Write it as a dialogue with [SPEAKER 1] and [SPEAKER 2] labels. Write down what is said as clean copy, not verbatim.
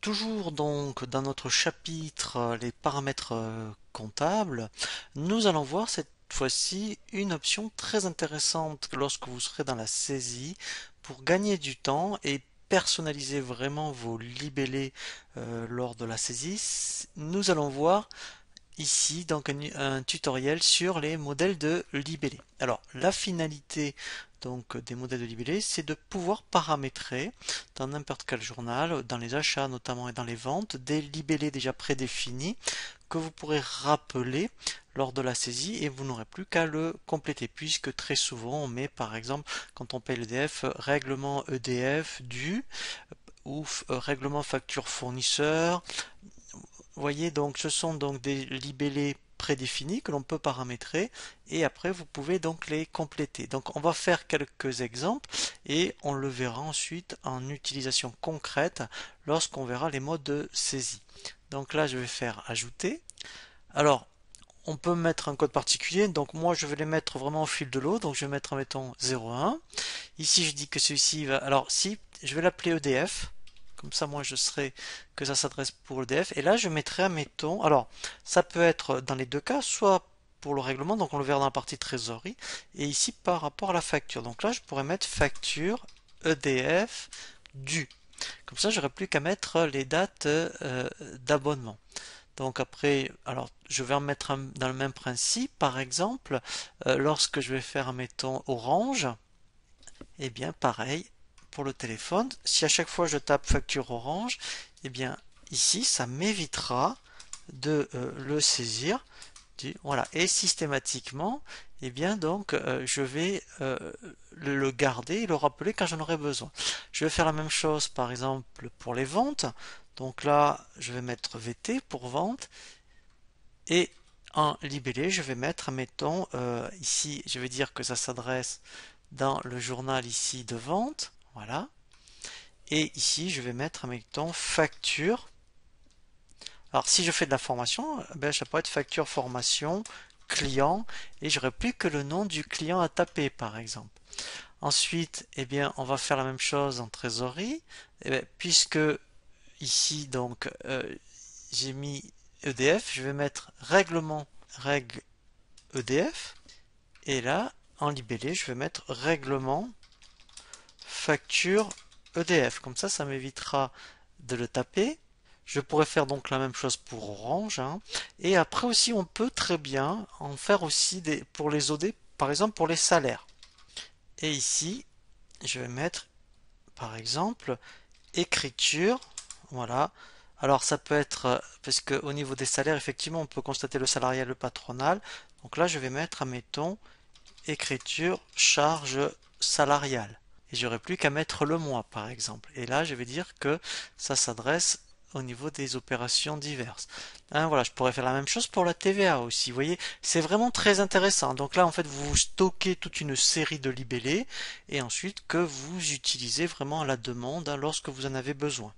[SPEAKER 1] Toujours donc dans notre chapitre les paramètres comptables, nous allons voir cette fois-ci une option très intéressante lorsque vous serez dans la saisie pour gagner du temps et personnaliser vraiment vos libellés lors de la saisie. Nous allons voir ici donc un tutoriel sur les modèles de libellés. Alors la finalité donc des modèles de libellés, c'est de pouvoir paramétrer dans n'importe quel journal, dans les achats notamment et dans les ventes, des libellés déjà prédéfinis que vous pourrez rappeler lors de la saisie et vous n'aurez plus qu'à le compléter puisque très souvent on met par exemple quand on paye l'EDF règlement EDF dû ou règlement facture fournisseur. Vous voyez, donc ce sont donc des libellés prédéfinis que l'on peut paramétrer et après vous pouvez donc les compléter. Donc on va faire quelques exemples et on le verra ensuite en utilisation concrète lorsqu'on verra les modes de saisie. Donc là je vais faire ajouter. Alors on peut mettre un code particulier, donc moi je vais les mettre vraiment au fil de l'eau, donc je vais mettre mettons 01. Ici je dis que celui-ci va, alors si je vais l'appeler EDF. Comme ça, moi, je serai que ça s'adresse pour l'EDF. Et là, je mettrai, admettons, alors, ça peut être dans les deux cas, soit pour le règlement, donc on le verra dans la partie trésorerie, et ici par rapport à la facture. Donc là, je pourrais mettre facture EDF due. Comme ça, j'aurais plus qu'à mettre les dates d'abonnement. Donc après, alors je vais en mettre un dans le même principe. Par exemple, lorsque je vais faire, admettons, Orange, eh bien, pareil pour le téléphone. Si à chaque fois je tape facture Orange, eh bien, ici, ça m'évitera de le saisir. Voilà. Et systématiquement, eh bien, donc, je vais le garder et le rappeler quand j'en aurai besoin. Je vais faire la même chose, par exemple, pour les ventes. Donc là, je vais mettre VT pour vente. Et en libellé, je vais mettre, mettons, ici, je vais dire que ça s'adresse dans le journal ici de vente, voilà. Et ici, je vais mettre, mettons, facture. Alors, si je fais de la formation, ben, ça peut être facture formation, client, et j'aurai plus que le nom du client à taper, par exemple. Ensuite, eh bien, on va faire la même chose en trésorerie, eh bien, puisque ici, donc, j'ai mis EDF, je vais mettre règlement, règle EDF, et là, en libellé, je vais mettre règlement facture EDF. Comme ça m'évitera de le taper. Je pourrais faire donc la même chose pour Orange. Hein. Et après aussi, on peut très bien en faire aussi pour les OD, par exemple pour les salaires. Et ici, je vais mettre, par exemple, écriture. Voilà. Alors ça peut être, parce qu'au niveau des salaires, effectivement, on peut constater le salarial et le patronal. Donc là, je vais mettre, admettons, écriture charge salariale. Et j'aurai plus qu'à mettre le mois, par exemple. Et là, je vais dire que ça s'adresse au niveau des opérations diverses. Hein, voilà, je pourrais faire la même chose pour la TVA aussi. Vous voyez, c'est vraiment très intéressant. Donc là, en fait, vous stockez toute une série de libellés et ensuite que vous utilisez vraiment à la demande hein, lorsque vous en avez besoin.